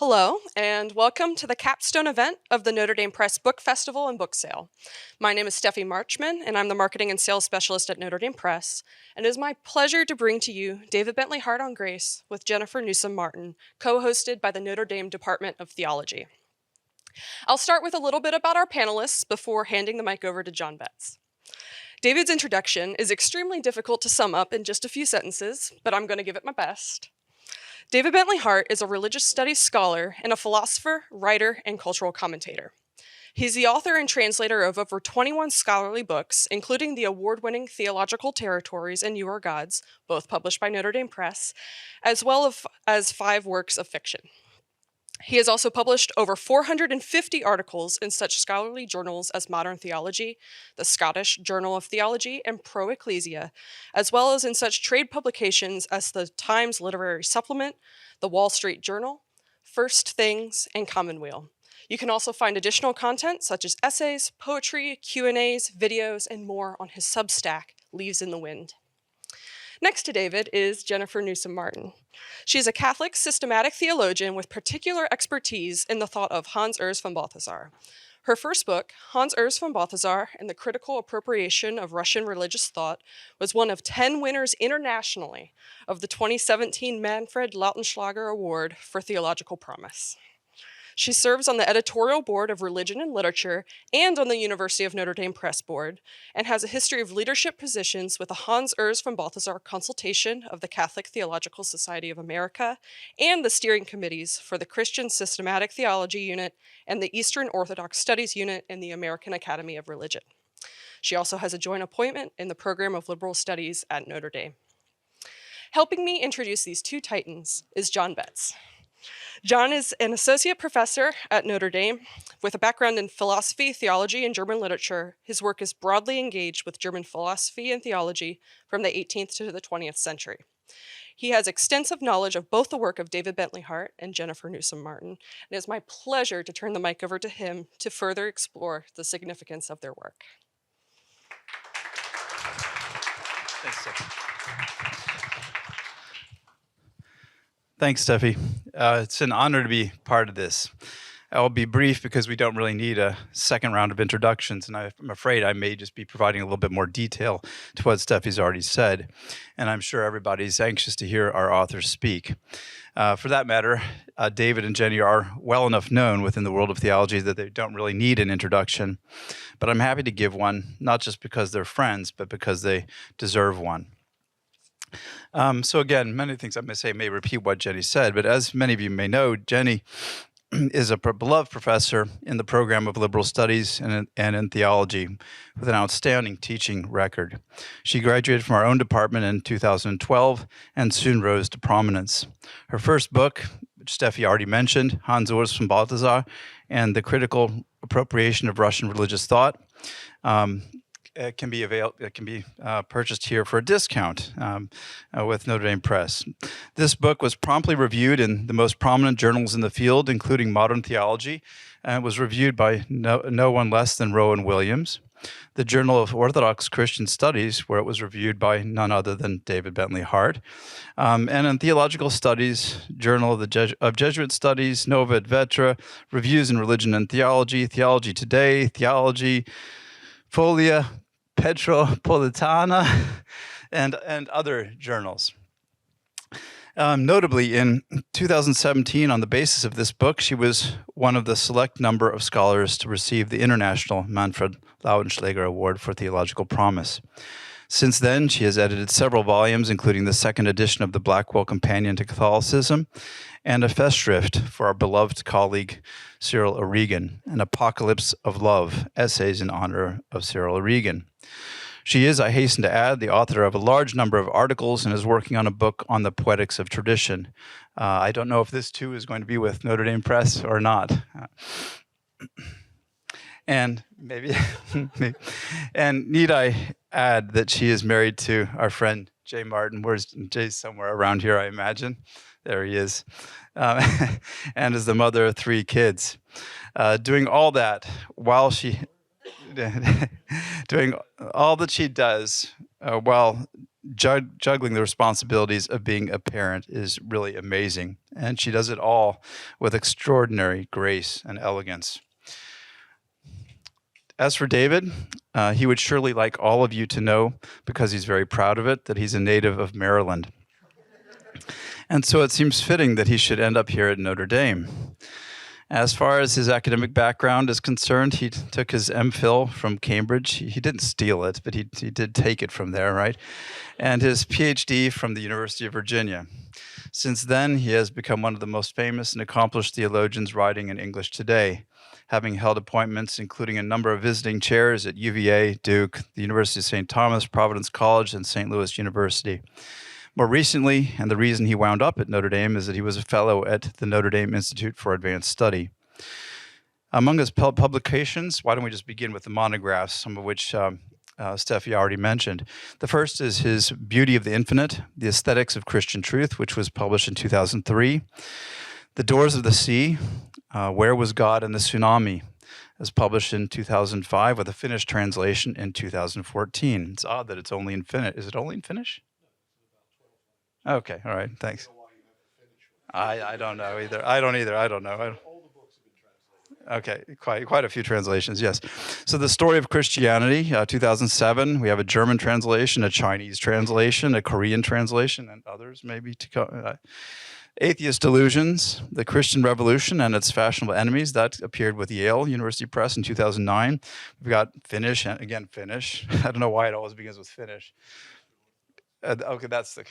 Hello, and welcome to the capstone event of the Notre Dame Press Book Festival and Book Sale. My name is Steffi Marchman, and I'm the Marketing and Sales Specialist at Notre Dame Press, and it is my pleasure to bring to you David Bentley Hart on Grace with Jennifer Newsome Martin, co-hosted by the Notre Dame Department of Theology. I'll start with a little bit about our panelists before handing the mic over to John Betts. David's introduction is extremely difficult to sum up in just a few sentences, but I'm going to give it my best. David Bentley Hart is a religious studies scholar and a philosopher, writer, and cultural commentator. He's the author and translator of over 21 scholarly books, including the award-winning Theological Territories and You Are Gods, both published by Notre Dame Press, as well as 5 works of fiction. He has also published over 450 articles in such scholarly journals as Modern Theology, the Scottish Journal of Theology, and Pro Ecclesia, as well as in such trade publications as the Times Literary Supplement, the Wall Street Journal, First Things, and Commonweal. You can also find additional content such as essays, poetry, Q&As, videos, and more on his Substack, Leaves in the Wind. Next to David is Jennifer Newsome Martin. She is a Catholic systematic theologian with particular expertise in the thought of Hans Urs von Balthasar. Her first book, Hans Urs von Balthasar and the Critical Appropriation of Russian Religious Thought, was one of 10 winners internationally of the 2017 Manfred Lautenschlager Award for Theological Promise. She serves on the editorial board of Religion and Literature and on the University of Notre Dame Press Board, and has a history of leadership positions with the Hans Urs von Balthasar Consultation of the Catholic Theological Society of America and the steering committees for the Christian Systematic Theology Unit and the Eastern Orthodox Studies Unit in the American Academy of Religion. She also has a joint appointment in the Program of Liberal Studies at Notre Dame. Helping me introduce these two titans is John Betts. John is an associate professor at Notre Dame with a background in philosophy, theology, and German literature. His work is broadly engaged with German philosophy and theology from the 18th to the 20th century. He has extensive knowledge of both the work of David Bentley Hart and Jennifer Newsome Martin, and it is my pleasure to turn the mic over to him to further explore the significance of their work. Thanks, Steffi. It's an honor to be part of this. I'll be brief because we don't really need a second round of introductions, and I'm afraid I may just be providing a little bit more detail to what Steffi's already said, and I'm sure everybody's anxious to hear our authors speak. For that matter, David and Jenny are well enough known within the world of theology that they don't really need an introduction, but I'm happy to give one, not just because they're friends, but because they deserve one. So again, many things I'm going to say may repeat what Jenny said, but as many of you may know, Jenny is a beloved professor in the program of liberal studies and in theology with an outstanding teaching record. She graduated from our own department in 2012 and soon rose to prominence. Her first book, which Steffi already mentioned, Hans Urs von Balthasar and the Critical Appropriation of Russian Religious Thought, it can be purchased here for a discount with Notre Dame Press. This book was promptly reviewed in the most prominent journals in the field, including Modern Theology, and was reviewed by no one less than Rowan Williams, the Journal of Orthodox Christian Studies, where it was reviewed by none other than David Bentley Hart, and in Theological Studies, Journal of Jesuit Studies, Nova et Vetra, Reviews in Religion and Theology, Theology Today, Theology, Folia, Petropolitana, and other journals. Notably, in 2017, on the basis of this book, she was one of the select number of scholars to receive the International Manfred Lautenschlager Award for Theological Promise. Since then, she has edited several volumes, including the second edition of the Blackwell Companion to Catholicism and a Festschrift for our beloved colleague Cyril Origen, An Apocalypse of Love, Essays in Honor of Cyril Origen. She is, I hasten to add, the author of a large number of articles and is working on a book on the poetics of tradition. I don't know if this too is going to be with Notre Dame Press or not. And maybe, and need I add that she is married to our friend Jay Martin. Where's Jay? Somewhere around here, I imagine. There he is. And is the mother of 3 kids. Doing all that while she, doing all that she does while juggling the responsibilities of being a parent is really amazing. And she does it all with extraordinary grace and elegance. As for David, he would surely like all of you to know, because he's very proud of it, that he's a native of Maryland. And so it seems fitting that he should end up here at Notre Dame. As far as his academic background is concerned, he took his MPhil from Cambridge. He didn't steal it, but he did take it from there, right? And his PhD from the University of Virginia. Since then, he has become one of the most famous and accomplished theologians writing in English today, having held appointments including a number of visiting chairs at UVA, Duke, the University of St. Thomas, Providence College, and St. Louis University. More recently, and the reason he wound up at Notre Dame is that he was a fellow at the Notre Dame Institute for Advanced Study. Among his publications, why don't we just begin with the monographs, some of which Steffi already mentioned. The first is his Beauty of the Infinite, The Aesthetics of Christian Truth, which was published in 2003. The Doors of the Sea, Where Was God in the Tsunami, was published in 2005 with a Finnish translation in 2014. It's odd that it's only in Finnish. Is it only in Finnish? Okay, all right, thanks. I don't know either. I don't know. Okay, quite a few translations, yes. So The Story of Christianity, 2007. We have a German translation, a Chinese translation, a Korean translation, and others maybe to come. Atheist Delusions, The Christian Revolution and Its Fashionable Enemies. That appeared with Yale University Press in 2009. We've got Finnish, and again, Finnish. I don't know why it always begins with Finnish. Okay, that's the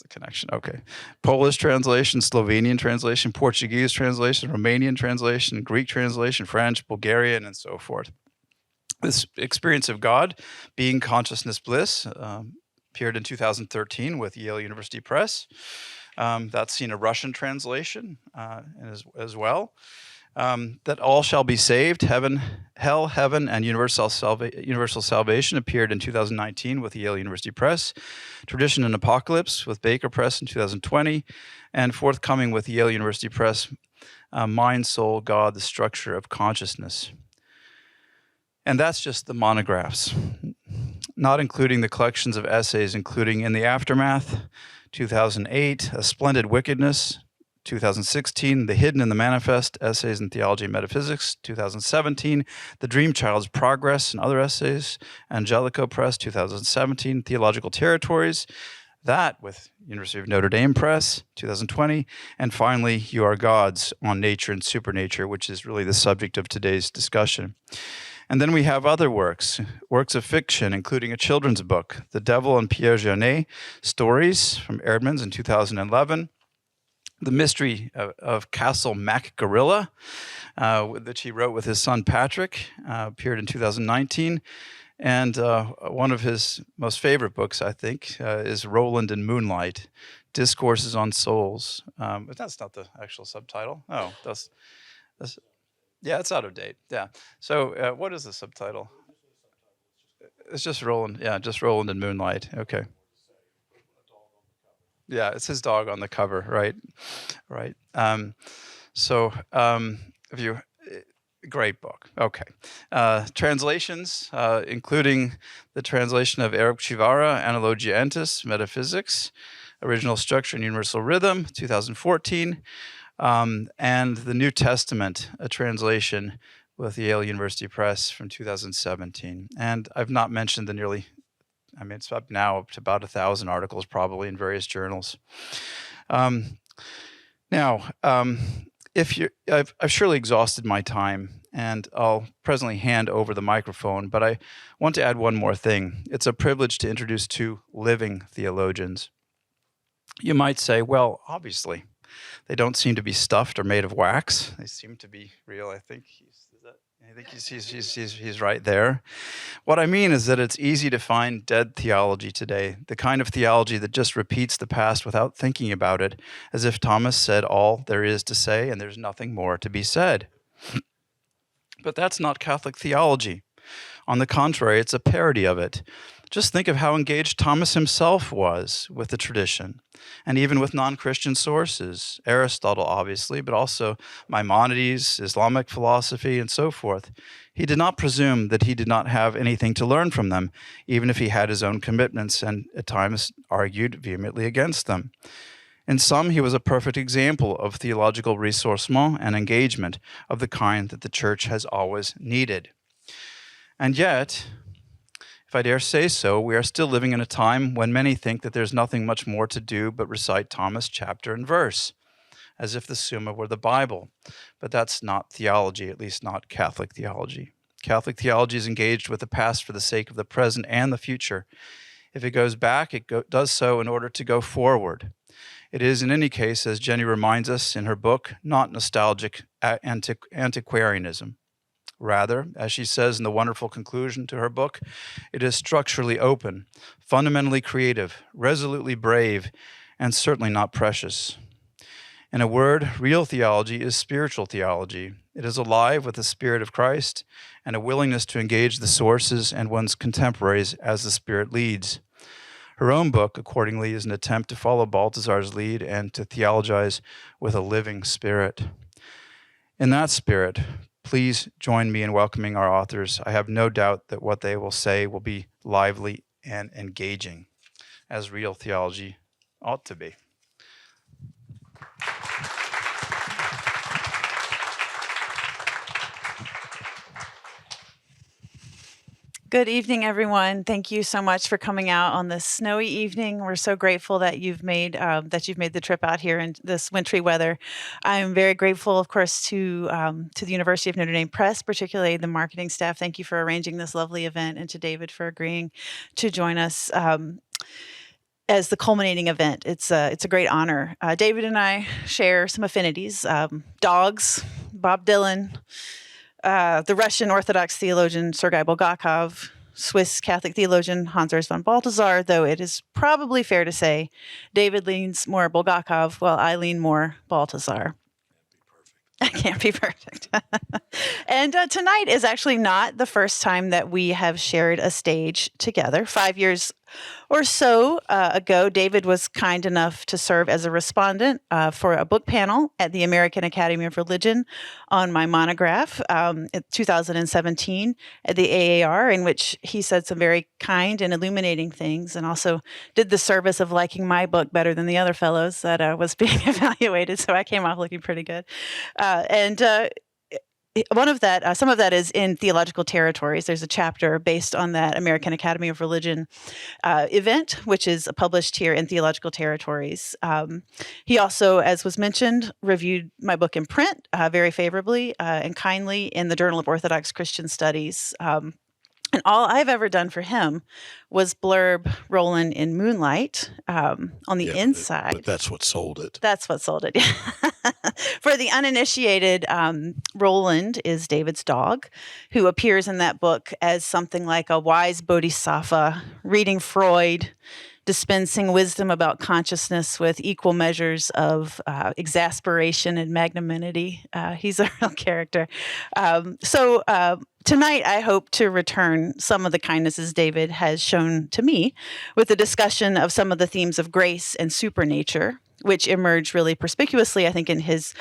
connection. Okay, Polish translation, Slovenian translation, Portuguese translation, Romanian translation, Greek translation, French, Bulgarian, and so forth. This Experience of God, Being Consciousness Bliss, appeared in 2013 with Yale University Press. That's seen a Russian translation as well. That All Shall Be Saved, Hell, Heaven, and Universal Salvation appeared in 2019 with Yale University Press. Tradition and Apocalypse with Baker Press in 2020. And forthcoming with Yale University Press, Mind, Soul, God, the Structure of Consciousness. And that's just the monographs, not including the collections of essays, including In the Aftermath, 2008, A Splendid Wickedness, 2016, The Hidden and the Manifest, Essays in Theology and Metaphysics, 2017, The Dream Child's Progress and Other Essays, Angelico Press, 2017, Theological Territories, that with University of Notre Dame Press, 2020, and finally, You Are Gods on Nature and Supernature, which is really the subject of today's discussion. And then we have other works of fiction, including a children's book, The Devil and Pierre Janet, Stories from Erdmans in 2011, The Mystery of Castle Mac Gorilla, that he wrote with his son Patrick, appeared in 2019. And one of his most favorite books, I think, is Roland and Moonlight, Discourses on Souls. But that's not the actual subtitle. Oh, yeah, it's out of date. Yeah. So what is the subtitle? It's just Roland. Yeah, just Roland and Moonlight. Okay. Yeah, it's his dog on the cover, right? Right. If you, great book. Okay. Translations, including the translation of Eric Chivara, Analogia Entis, Metaphysics, Original Structure and Universal Rhythm, 2014, and the New Testament, a translation with Yale University Press from 2017. And I've not mentioned the it's up now to about 1,000 articles probably in various journals. I've surely exhausted my time, and I'll presently hand over the microphone, but I want to add one more thing. It's a privilege to introduce two living theologians. You might say, well, obviously, they don't seem to be stuffed or made of wax. They seem to be real. I think he's right there. What I mean is that it's easy to find dead theology today, the kind of theology that just repeats the past without thinking about it, as if Thomas said all there is to say and there's nothing more to be said. But that's not Catholic theology. On the contrary, it's a parody of it. Just think of how engaged Thomas himself was with the tradition, and even with non-Christian sources, Aristotle obviously, but also Maimonides, Islamic philosophy, and so forth. He did not presume that he did not have anything to learn from them, even if he had his own commitments and at times argued vehemently against them. In sum, he was a perfect example of theological ressourcement and engagement of the kind that the church has always needed. And yet, if I dare say so, we are still living in a time when many think that there's nothing much more to do but recite Thomas chapter and verse, as if the Summa were the Bible. But that's not theology, at least not Catholic theology. Catholic theology is engaged with the past for the sake of the present and the future. If it goes back, it does so in order to go forward. It is, in any case, as Jenny reminds us in her book, not nostalgic antiquarianism. Rather, as she says in the wonderful conclusion to her book, it is structurally open, fundamentally creative, resolutely brave, and certainly not precious. In a word, real theology is spiritual theology. It is alive with the Spirit of Christ and a willingness to engage the sources and one's contemporaries as the Spirit leads. Her own book, accordingly, is an attempt to follow Balthasar's lead and to theologize with a living spirit. In that spirit, please join me in welcoming our authors. I have no doubt that what they will say will be lively and engaging, as real theology ought to be. Good evening, everyone. Thank you so much for coming out on this snowy evening. We're so grateful that you've made the trip out here in this wintry weather. I'm very grateful, of course, to the University of Notre Dame Press, particularly the marketing staff. Thank you for arranging this lovely event, and to David for agreeing to join us as the culminating event. It's a great honor. David and I share some affinities: dogs, Bob Dylan, the Russian Orthodox theologian Sergei Bulgakov, Swiss Catholic theologian Hans-Urs von Balthasar, though it is probably fair to say David leans more Bulgakov, while I lean more Balthasar. Can't be perfect. And tonight is actually not the first time that we have shared a stage together. 5 years or so ago, David was kind enough to serve as a respondent for a book panel at the American Academy of Religion on my monograph in 2017 at the AAR, in which he said some very kind and illuminating things, and also did the service of liking my book better than the other fellows that was being evaluated. So I came off looking pretty good. Some of that is in Theological Territories. There's a chapter based on that American Academy of Religion event, which is published here in Theological Territories. He also, as was mentioned, reviewed my book in print very favorably and kindly in the Journal of Orthodox Christian Studies. And all I've ever done for him was blurb Roland in Moonlight on the inside. But that's what sold it. That's what sold it. For the uninitiated, Roland is David's dog, who appears in that book as something like a wise bodhisattva reading Freud, dispensing wisdom about consciousness with equal measures of exasperation and magnanimity. He's a real character. So tonight, I hope to return some of the kindnesses David has shown to me with a discussion of some of the themes of grace and supernature, which emerged really perspicuously, I think, in his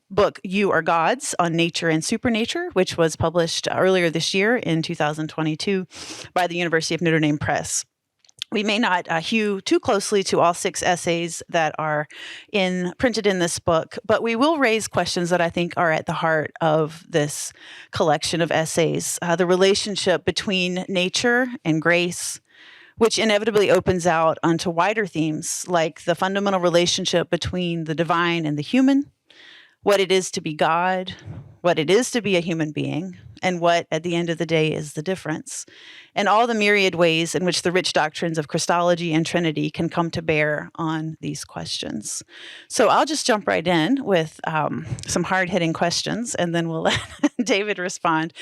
book, You Are Gods, on Nature and Supernature, which was published earlier this year in 2022 by the University of Notre Dame Press. We may not hew too closely to all 6 essays that are printed in this book, but we will raise questions that I think are at the heart of this collection of essays. The relationship between nature and grace, which inevitably opens out onto wider themes like the fundamental relationship between the divine and the human, what it is to be God, what it is to be a human being, and what, at the end of the day, is the difference, and all the myriad ways in which the rich doctrines of Christology and Trinity can come to bear on these questions. So I'll just jump right in with some hard-hitting questions, and then we'll let David respond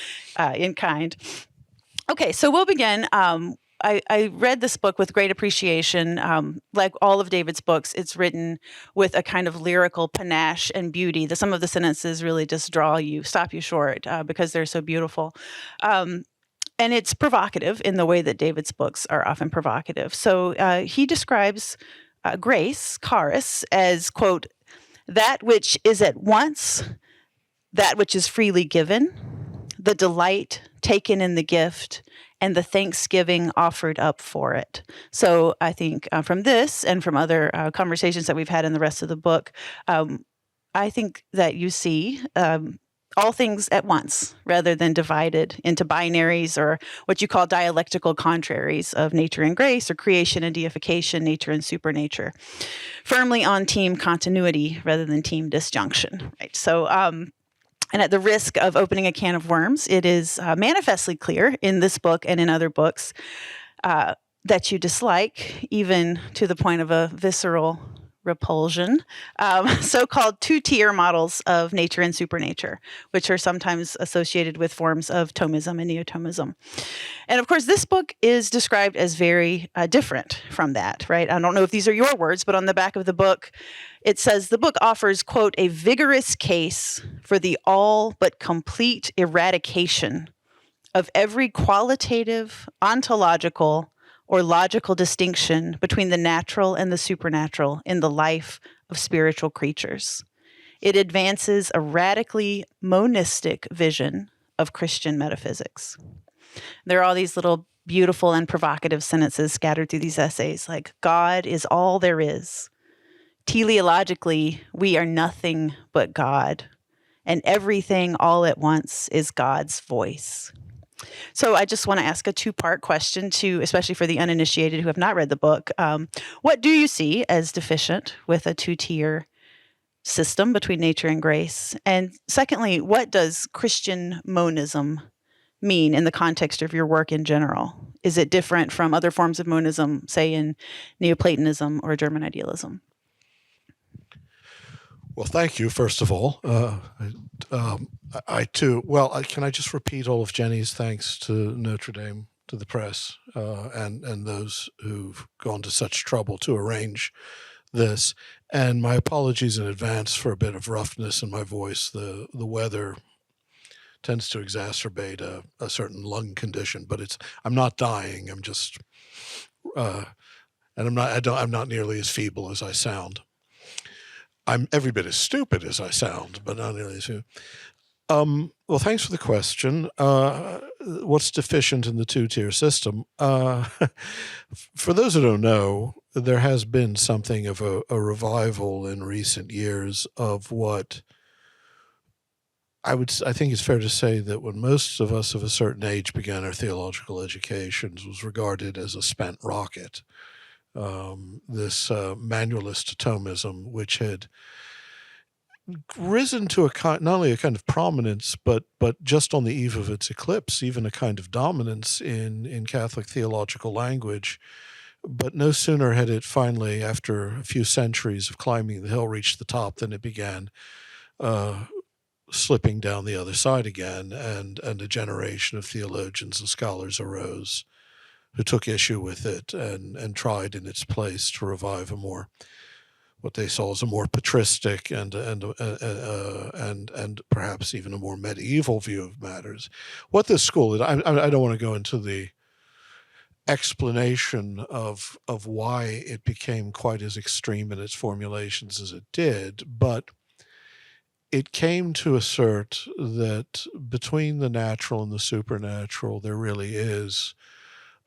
in kind. Okay, so we'll begin. I read this book with great appreciation. Like all of David's books, it's written with a kind of lyrical panache and beauty. Some of the sentences really just stop you short because they're so beautiful. And it's provocative in the way that David's books are often provocative. So he describes grace, charis, as, quote, that which is at once that which is freely given, the delight taken in the gift, and the thanksgiving offered up for it. So I think from this and from other conversations that we've had in the rest of the book, I think that you see all things at once rather than divided into binaries or what you call dialectical contraries of nature and grace, or creation and deification, nature and supernature, firmly on team continuity rather than team disjunction, right? So, and at the risk of opening a can of worms, it is manifestly clear in this book and in other books that you dislike, even to the point of a visceral repulsion, so-called two-tier models of nature and supernature, which are sometimes associated with forms of Thomism and Neo-Thomism. And of course, this book is described as very different from that, right? I don't know if these are your words, but on the back of the book, it says the book offers, quote, a vigorous case for the all but complete eradication of every qualitative, ontological, or logical distinction between the natural and the supernatural in the life of spiritual creatures. It advances a radically monistic vision of Christian metaphysics. There are all these little beautiful and provocative sentences scattered through these essays, like, God is all there is. Teleologically, we are nothing but God, and everything all at once is God's voice. So I just want to ask a two-part question to, especially for the uninitiated who have not read the book. What do you see as deficient with a two-tier system between nature and grace? And secondly, what does Christian monism mean in the context of your work in general? Is it different from other forms of monism, say in Neoplatonism or German idealism? Well, thank you, first of all. I too, well, can I just repeat all of Jenny's thanks to Notre Dame, to the press, and those who've gone to such trouble to arrange this. And my apologies in advance for a bit of roughness in my voice. The weather tends to exacerbate a certain lung condition, but I'm not dying. I'm just, and I'm not nearly as feeble as I sound. I'm every bit as stupid as I sound, but not nearly as feeble. Well, thanks for the question. What's deficient in the two-tier system? For those who don't know, there has been something of a revival in recent years of what I think it's fair to say that when most of us of a certain age began our theological educations was regarded as a spent rocket. This manualist Thomism, which had risen to not only a kind of prominence, but just on the eve of its eclipse, even a kind of dominance in Catholic theological language. But no sooner had it finally, after a few centuries of climbing the hill, reached the top than it began slipping down the other side again, and a generation of theologians and scholars arose who took issue with it and tried in its place to revive what they saw as a more patristic and perhaps even a more medieval view of matters. What this school is, I don't want to go into the explanation of why it became quite as extreme in its formulations as it did, but it came to assert that between the natural and the supernatural, there really is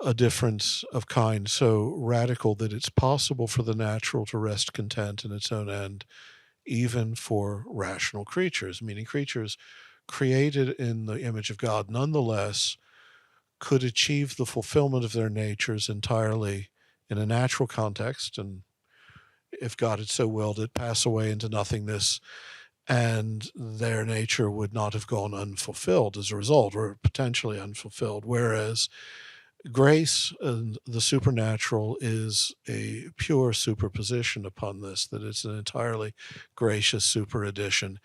a difference of kind so radical that it's possible for the natural to rest content in its own end, even for rational creatures, meaning creatures created in the image of God nonetheless could achieve the fulfillment of their natures entirely in a natural context, and if God had so willed it, pass away into nothingness, and their nature would not have gone unfulfilled as a result, or potentially unfulfilled, whereas grace and the supernatural is a pure superposition upon this, that it's an entirely gracious superaddition,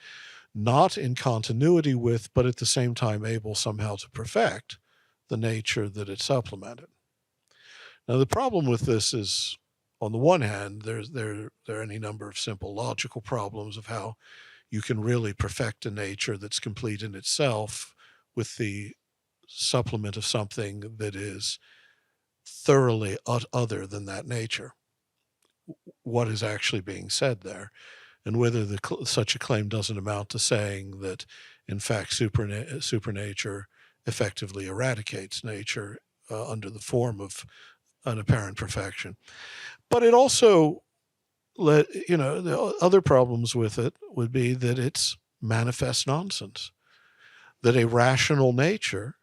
not in continuity with, but at the same time able somehow to perfect the nature that it supplemented. Now, the problem with this is, on the one hand, there are any number of simple logical problems of how you can really perfect a nature that's complete in itself with the supplement of something that is thoroughly other than that nature. What is actually being said there, and whether such a claim doesn't amount to saying that, in fact, supernature effectively eradicates nature under the form of an apparent perfection. But it also, the other problems with it would be that it's manifest nonsense, that a rational nature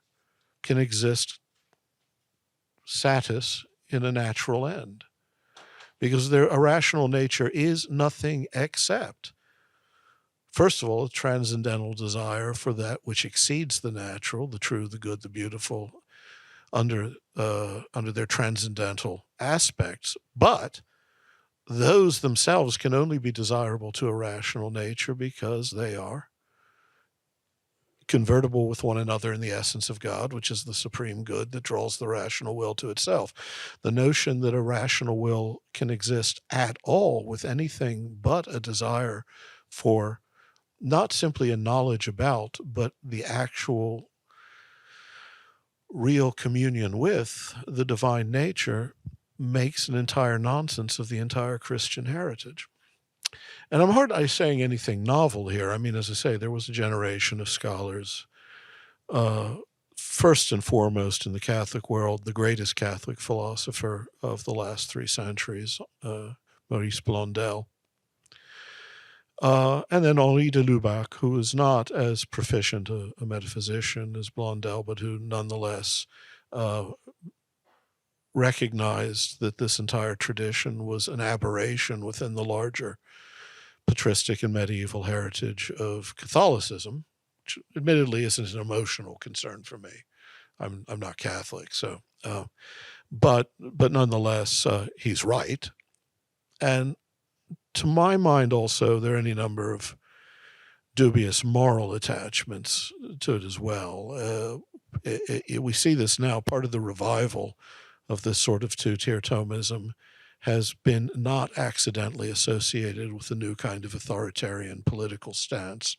can exist satis in a natural end. Because a rational nature is nothing except, first of all, a transcendental desire for that which exceeds the natural, the true, the good, the beautiful, under their transcendental aspects. But those themselves can only be desirable to a rational nature because they are convertible with one another in the essence of God, which is the supreme good that draws the rational will to itself. The notion that a rational will can exist at all with anything but a desire for not simply a knowledge about, but the actual real communion with the divine nature makes an entire nonsense of the entire Christian heritage. And I'm hardly saying anything novel here. I mean, as I say, there was a generation of scholars, first and foremost in the Catholic world, the greatest Catholic philosopher of the last 3 centuries, Maurice Blondel. And then Henri de Lubac, who is not as proficient a metaphysician as Blondel, but who nonetheless recognized that this entire tradition was an aberration within the larger patristic and medieval heritage of Catholicism, which admittedly isn't an emotional concern for me. I'm not Catholic, so but nonetheless, he's right. And to my mind, also, there are any number of dubious moral attachments to it as well. We see this now. Part of the revival of this sort of two-tier Thomism has been not accidentally associated with a new kind of authoritarian political stance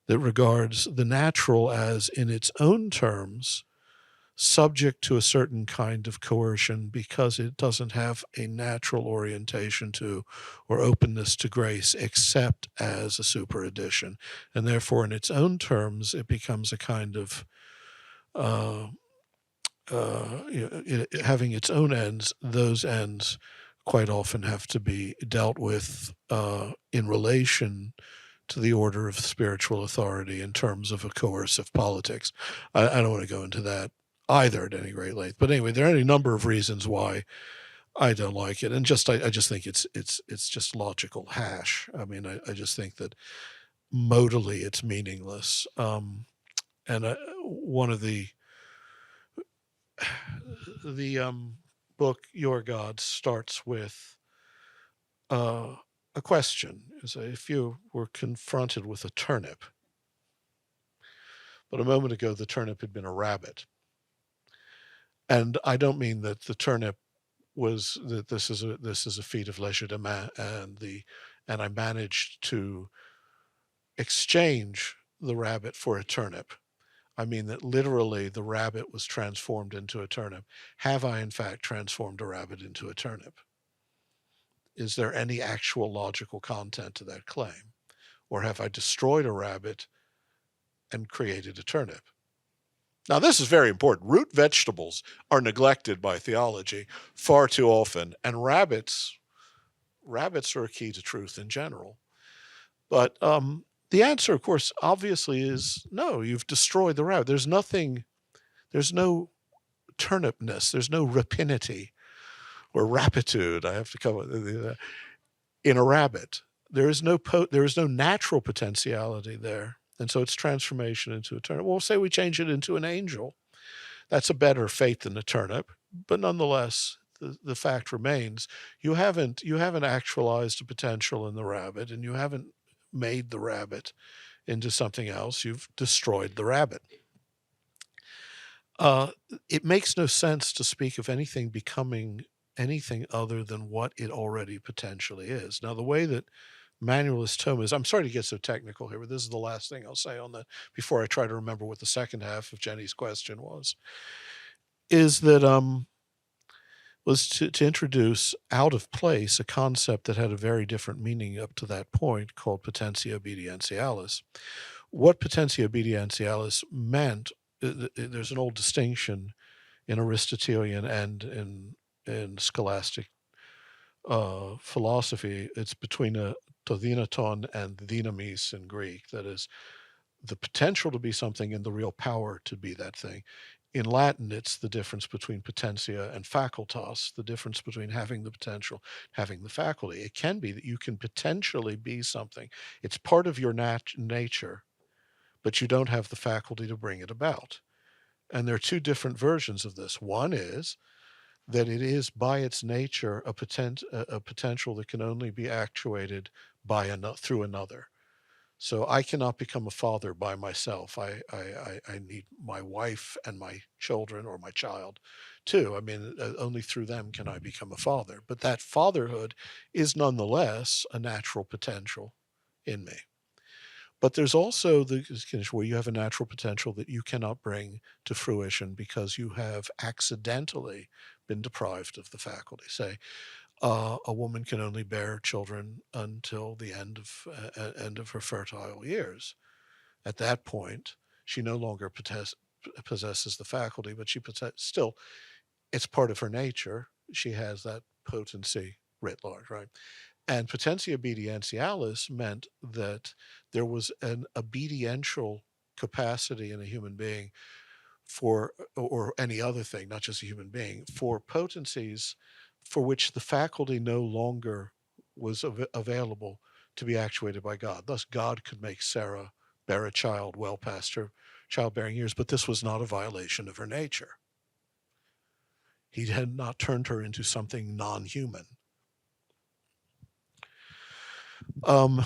that regards the natural as, in its own terms, subject to a certain kind of coercion because it doesn't have a natural orientation to or openness to grace except as a superaddition. And therefore, in its own terms, it becomes a kind of having its own ends. Those ends quite often have to be dealt with in relation to the order of spiritual authority in terms of a coercive politics. I don't want to go into that either at any great length. But anyway, there are any number of reasons why I don't like it, and I just think it's just logical hash. I mean, I just think that modally it's meaningless. And one of the book Your God starts with a question. If you were confronted with a turnip, but a moment ago the turnip had been a rabbit. And I don't mean that the turnip was that this is a feat of legerdemain, and I managed to exchange the rabbit for a turnip. I mean that literally the rabbit was transformed into a turnip. Have I in fact transformed a rabbit into a turnip? Is there any actual logical content to that claim? Or have I destroyed a rabbit and created a turnip? Now, this is very important. Root vegetables are neglected by theology far too often, and rabbits are a key to truth in general. But the answer, of course, obviously is no, you've destroyed the rabbit. There's no turnipness, there's no rapinity or rapitude, I have to come with, in a rabbit. There is no natural potentiality there. And so it's transformation into a turnip. Well, say we change it into an angel. That's a better fate than a turnip. But nonetheless, the fact remains, you haven't actualized the potential in the rabbit, and you haven't made the rabbit into something else. You've destroyed the rabbit. It makes no sense to speak of anything becoming anything other than what it already potentially is. Now, the way that manualist Thomism, I'm sorry to get so technical here, but this is the last thing I'll say on that before I try to remember what the second half of Jenny's question was, is that was to introduce out of place a concept that had a very different meaning up to that point called potentia obedientialis. What potentia obedientialis meant, there's an old distinction in Aristotelian and in scholastic philosophy. It's between to dynaton and dynamis in Greek. That is, the potential to be something and the real power to be that thing. In Latin, it's the difference between potentia and facultas, the difference between having the potential, having the faculty. It can be that you can potentially be something. It's part of your nature, but you don't have the faculty to bring it about. And there are two different versions of this. One is that it is by its nature a potential that can only be actuated by through another. So I cannot become a father by myself. I need my wife and my children, or my child too. I mean, only through them can I become a father. But that fatherhood is nonetheless a natural potential in me. But there's also the condition where you have a natural potential that you cannot bring to fruition because you have accidentally been deprived of the faculty. Say, a woman can only bear children until the end of her fertile years. At that point, she no longer possesses the faculty, but still, it's part of her nature. She has that potency writ large, right? And potentia obedientialis meant that there was an obediential capacity in a human being for, or any other thing, not just a human being, for potencies for which the faculty no longer was available to be actuated by God. Thus, God could make Sarah bear a child well past her childbearing years, but this was not a violation of her nature. He had not turned her into something non-human. But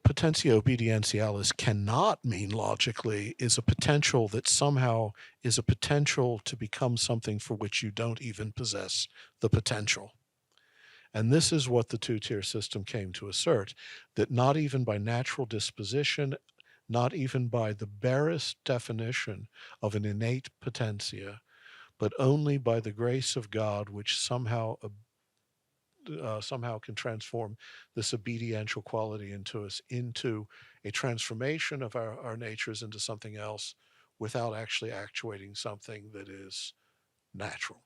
potentia obedientialis cannot mean logically is a potential that somehow is a potential to become something for which you don't even possess the potential. And this is what the two-tier system came to assert, that not even by natural disposition, not even by the barest definition of an innate potentia, but only by the grace of God, which somehow can transform this obediential quality into a transformation of our natures into something else without actually actuating something that is natural.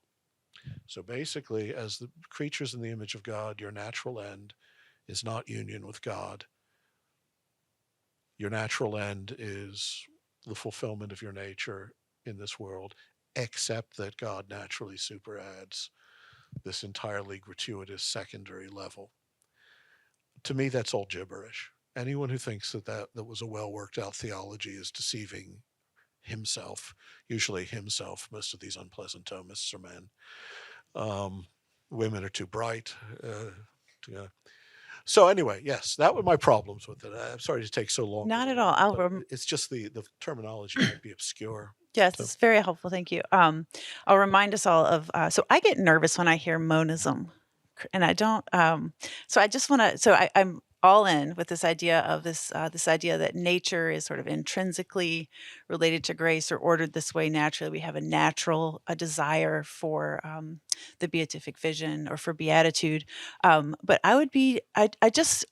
So basically, as the creatures in the image of God, your natural end is not union with God. Your natural end is the fulfillment of your nature in this world, except that God naturally superadds this entirely gratuitous secondary level. To me, that's all gibberish. Anyone who thinks that was a well worked out theology is deceiving himself, usually himself. Most of these unpleasant Thomists are men. Women are too bright. So anyway, yes, that were my problems with it. I'm sorry to take so long. Not at all. It's just the terminology might be obscure. Yes, it's very helpful. Thank you. I'll remind us all of, so I get nervous when I hear monism, and I don't, so I just want to, I'm all in with this idea of this idea that nature is sort of intrinsically related to grace or ordered this way naturally. We have a desire for the beatific vision or for beatitude. But I just,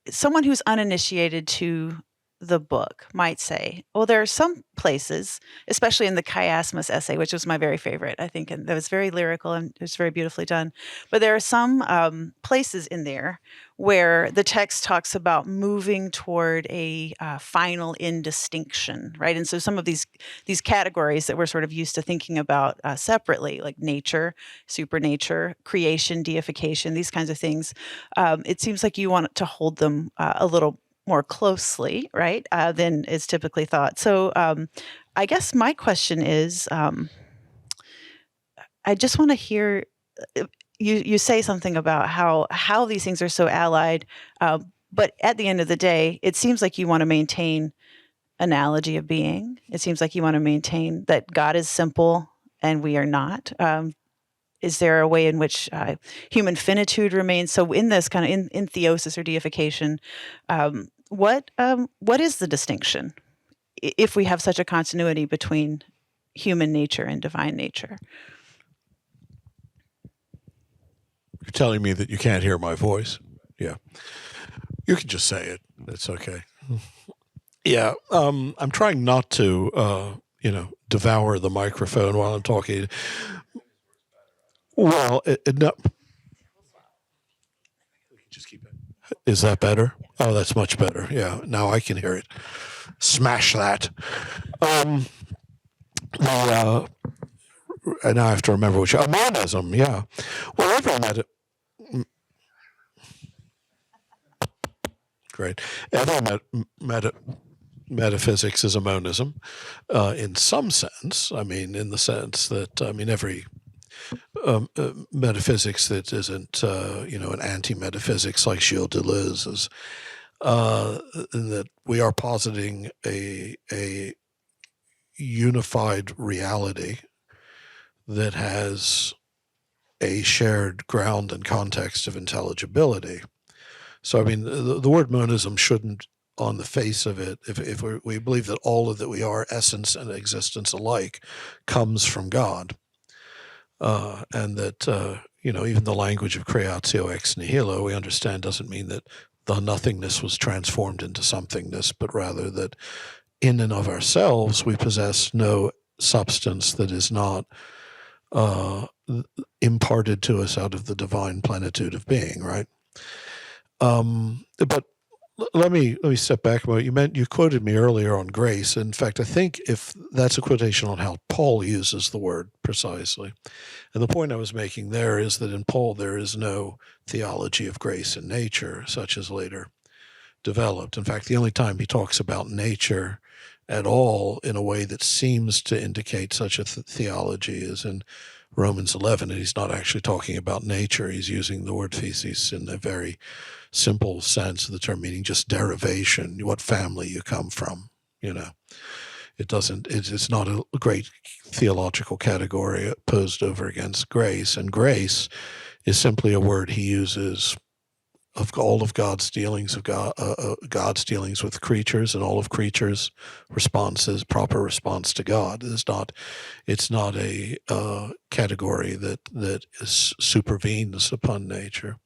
someone who's uninitiated to the book might say, well, there are some places, especially in the chiasmus essay, which was my very favorite, I think, and that was very lyrical and it was very beautifully done. But there are some places in there where the text talks about moving toward a final indistinction, right? And so some of these categories that we're sort of used to thinking about separately, like nature, supernature, creation, deification, these kinds of things, it seems like you want to hold them a little more closely, right, than is typically thought. So I guess my question is, I just want to hear you say something about how these things are so allied, but at the end of the day, it seems like you want to maintain analogy of being. It seems like you want to maintain that God is simple and we are not. is there a way in which human finitude remains? So in this kind of in theosis or deification, what is the distinction if we have such a continuity between human nature and divine nature? You're telling me that you can't hear my voice? Yeah. You can just say it. It's okay. Yeah. I'm trying not to, devour the microphone while I'm talking. Well, no. Just keep it. Is that better? Oh, that's much better. Yeah. Now I can hear it. Smash that. And now I have to remember which. Monism. Yeah. Well, every great. Every metaphysics is a monism, in some sense. I mean, in the sense that every metaphysics that isn't an anti-metaphysics like Gilles Deleuze is, in that we are positing a unified reality that has a shared ground and context of intelligibility. So, I mean, the word monism shouldn't, on the face of it, if we believe that all of that we are, essence and existence alike, comes from God, and that, even the language of creatio ex nihilo, we understand doesn't mean that the nothingness was transformed into somethingness, but rather that in and of ourselves we possess no substance that is not imparted to us out of the divine plenitude of being, right? But let me step back a moment. You quoted me earlier on grace. In fact, I think if that's a quotation on how Paul uses the word precisely. And the point I was making there is that in Paul there is no theology of grace and nature, such as later developed. In fact, the only time he talks about nature at all in a way that seems to indicate such a theology is in Romans 11, and he's not actually talking about nature. He's using the word physis in a very simple sense of the term, meaning just derivation, what family you come from. It's not a great theological category posed over against grace, and grace is simply a word he uses of all of God's dealings God's dealings with creatures, and all of creatures' responses, proper response to God. It's not a category that supervenes upon nature.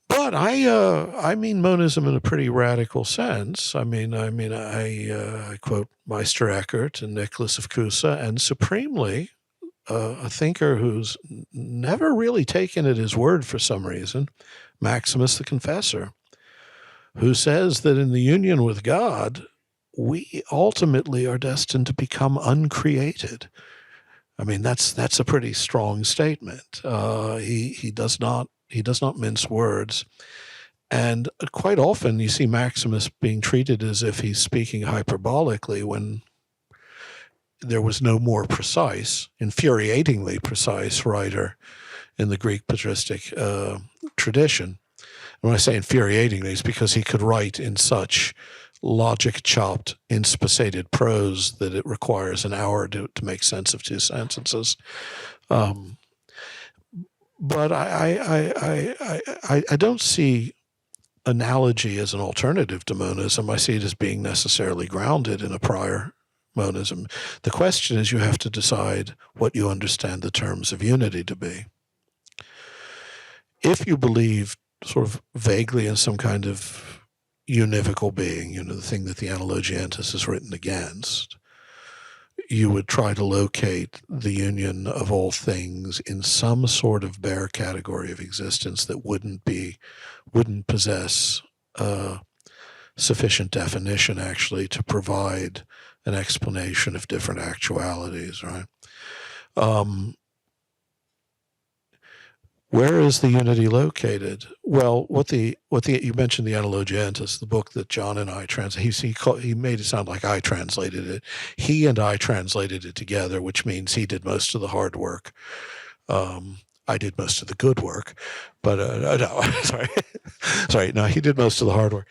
But I mean monism in a pretty radical sense. I quote Meister Eckhart and Nicholas of Cusa, and supremely a thinker who's never really taken at his word for some reason, Maximus the Confessor, who says that in the union with God, we ultimately are destined to become uncreated. I mean, that's a pretty strong statement. He does not mince words. And quite often you see Maximus being treated as if he's speaking hyperbolically when there was no more precise, infuriatingly precise writer in the Greek patristic tradition. And when I say infuriatingly, it's because he could write in such logic-chopped, inspasated prose that it requires an hour to make sense of two sentences. But I don't see analogy as an alternative to monism. I see it as being necessarily grounded in a prior monism. The question is, you have to decide what you understand the terms of unity to be. If you believe sort of vaguely in some kind of univocal being, the thing that the Analogiantus is written against, you would try to locate the union of all things in some sort of bare category of existence that wouldn't possess sufficient definition actually to provide an explanation of different actualities, right? Where is the unity located? Well, you mentioned the Analogiantus, the book that John and I translated. He made it sound like I translated it. He and I translated it together, which means he did most of the hard work. I did most of the good work, but no, sorry, no, he did most of the hard work.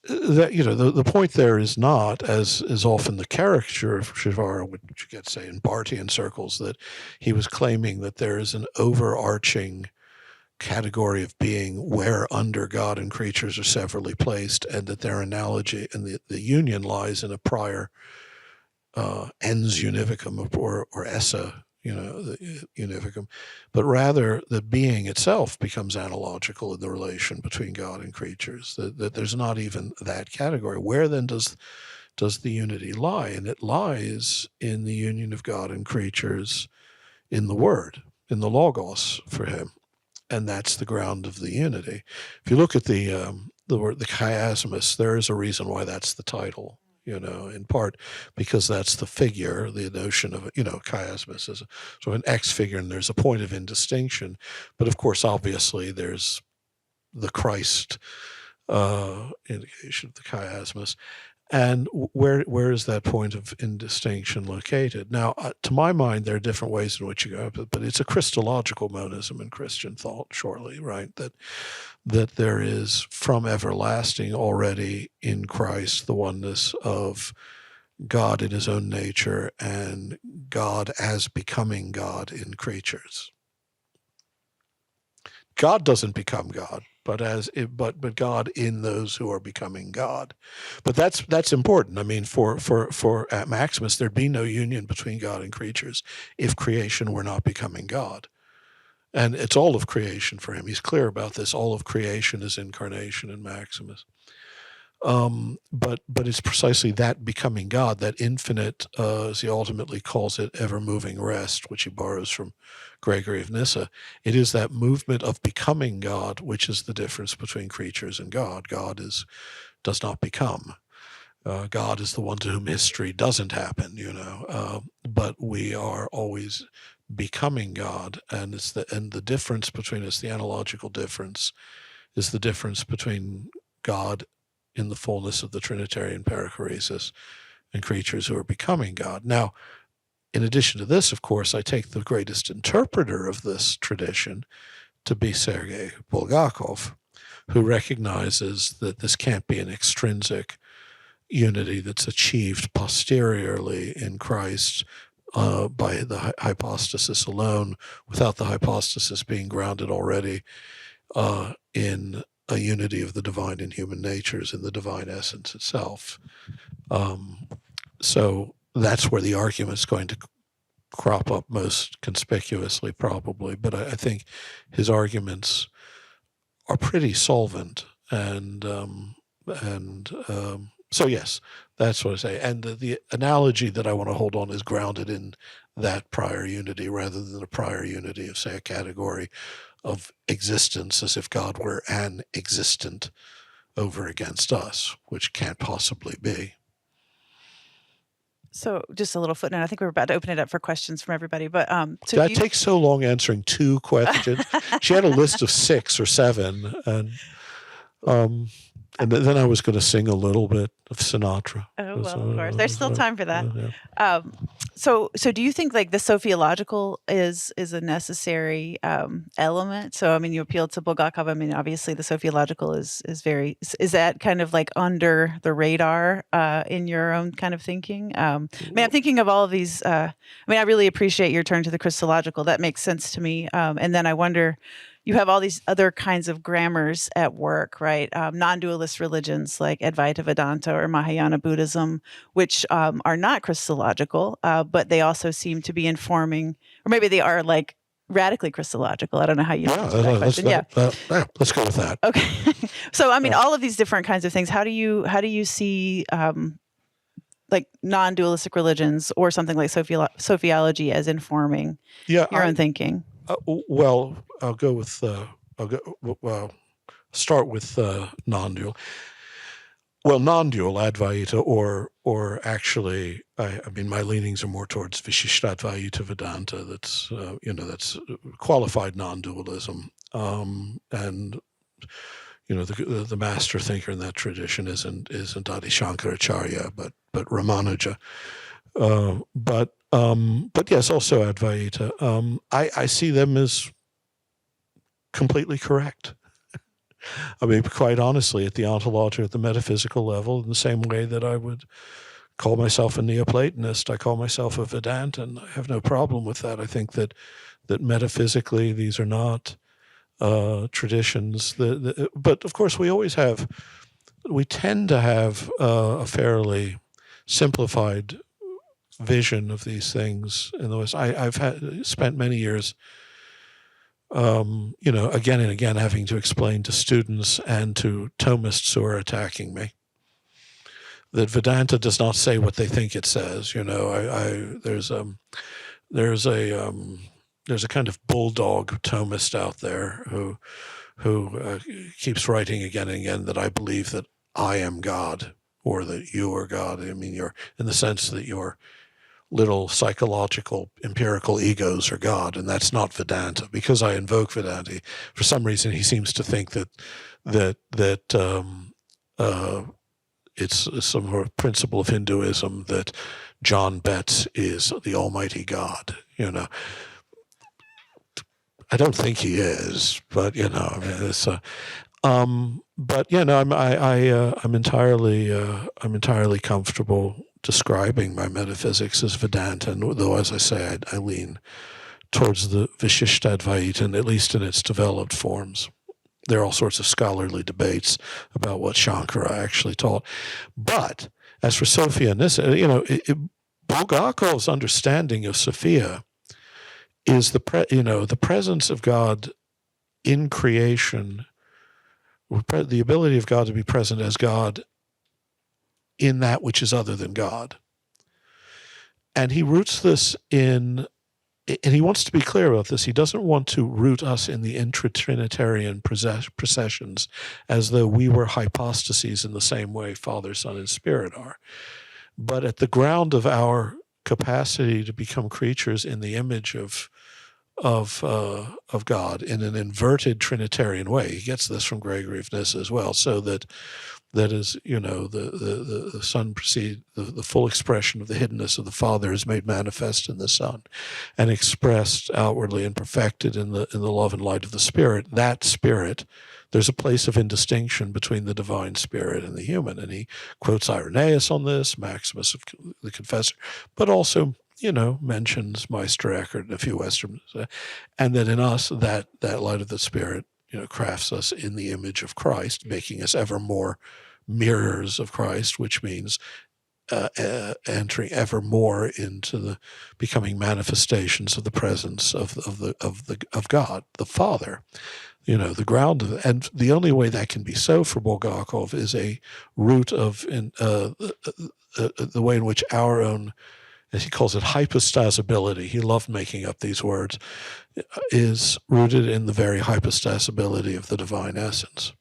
that, the point there is not, as is often the caricature of Shivar, which you get, say, in Barthian circles, that he was claiming that there is an overarching category of being where under God and creatures are severally placed, and that their analogy and the union lies in a prior ens univocum or essa, the univocum, but rather that being itself becomes analogical in the relation between God and creatures, that there's not even that category. Where then does the unity lie? And it lies in the union of God and creatures in the Word, in the Logos for him. And that's the ground of the unity. If you look at the word, the chiasmus, there is a reason why that's the title, in part because that's the figure, the notion of, chiasmus is sort of an X figure, and there's a point of indistinction. But of course, obviously, there's the Christ indication of the chiasmus. And where is that point of indistinction located? Now, to my mind, there are different ways in which you go, but it's a Christological monism in Christian thought, surely, right? That there is from everlasting already in Christ the oneness of God in his own nature and God as becoming God in creatures. God doesn't become God, but God in those who are becoming God. But that's important. I mean, for at Maximus, there'd be no union between God and creatures if creation were not becoming God. And it's all of creation for him. He's clear about this. All of creation is incarnation in Maximus. But it's precisely that becoming God, that infinite, as he ultimately calls it, ever-moving rest, which he borrows from Gregory of Nyssa. It is that movement of becoming God, which is the difference between creatures and God. God does not become. God is the one to whom history doesn't happen, but we are always becoming God, and the difference between us, the analogical difference, is the difference between God in the fullness of the Trinitarian perichoresis and creatures who are becoming God. Now, in addition to this, of course, I take the greatest interpreter of this tradition to be Sergei Bulgakov, who recognizes that this can't be an extrinsic unity that's achieved posteriorly in Christ by the hypostasis alone, without the hypostasis being grounded already in a unity of the divine and human natures in the divine essence itself. So that's where the argument's going to crop up most conspicuously, probably. But I think his arguments are pretty solvent, and so yes, that's what I say. And the analogy that I want to hold on is grounded in that prior unity rather than a prior unity of, say, a category of existence, as if God were an existent over against us, which can't possibly be. So just a little footnote. I think we're about to open it up for questions from everybody. But so did I take so long answering 2 questions? She had a list of 6 or 7, and then I was going to sing a little bit of Sinatra. Oh, well, of course. There's still time for that. Yeah. So do you think like the sophiological is a necessary element? So, I mean, you appealed to Bulgakov. I mean, obviously the sophiological is that kind of like under the radar in your own kind of thinking? I mean, I'm thinking of all of these. I really appreciate your turn to the Christological. That makes sense to me. And then I wonder, you have all these other kinds of grammars at work, right? Non-dualist religions like Advaita Vedanta or Mahayana Buddhism, which are not Christological, but they also seem to be informing, or maybe they are like radically Christological. I don't know how you answer that question. Let's go with that. Okay. So, I mean, all of these different kinds of things. How do you see like non-dualistic religions or something like sophiology as informing your own thinking? Well, I'll go with start with non-dual. Well, non-dual Advaita, or actually, I mean, my leanings are more towards Vishishtadvaita Vedanta. That's that's qualified non-dualism, and the master thinker in that tradition isn't Adi Shankaracharya, but Ramanuja. But yes, also Advaita. I see them as completely correct. I mean, quite honestly, at the ontological, at the metaphysical level, in the same way that I would call myself a Neoplatonist, I call myself a Vedantin. I have no problem with that. I think that metaphysically these are not traditions. But of course, we tend to have a fairly simplified vision of these things in the West. I've spent many years, again and again, having to explain to students and to Thomists who are attacking me that Vedanta does not say what they think it says. There's a kind of bulldog Thomist out there who keeps writing again and again that I believe that I am God, or that you are God. I mean, you're in the sense that your little psychological empirical egos are God, and that's not Vedanta. Because I invoke Vedanta, for some reason he seems to think that it's some sort of principle of Hinduism that John Betts is the Almighty God. I don't think he is, but I mean, it's but I'm entirely comfortable describing my metaphysics as Vedanta, though, as I say, I lean towards the Vishishtadvaitin, at least in its developed forms. There are all sorts of scholarly debates about what Shankara actually taught. But as for Sophia and this, Bulgakov's understanding of Sophia is the presence of God in creation, the ability of God to be present as God in that which is other than God. And he roots this in, and he wants to be clear about this, he doesn't want to root us in the intra-Trinitarian processions as though we were hypostases in the same way Father, Son, and Spirit are. But at the ground of our capacity to become creatures in the image of God in an inverted Trinitarian way. He gets this from Gregory of Nyssa as well, so that is, the Son proceed, the full expression of the hiddenness of the Father is made manifest in the Son and expressed outwardly and perfected in the love and light of the Spirit. That Spirit, there's a place of indistinction between the divine Spirit and the human. And he quotes Irenaeus on this, Maximus of the Confessor, but also mentions Meister Eckhart and a few Westerns, and that in us, that light of the Spirit, crafts us in the image of Christ, making us ever more mirrors of Christ, which means entering ever more into the becoming manifestations of the presence of God, the Father. The ground of it. And the only way that can be so for Bulgakov is a root of the way in which our own, as he calls it, hypostasability, he loved making up these words, is rooted in the very hypostasability of the divine essence.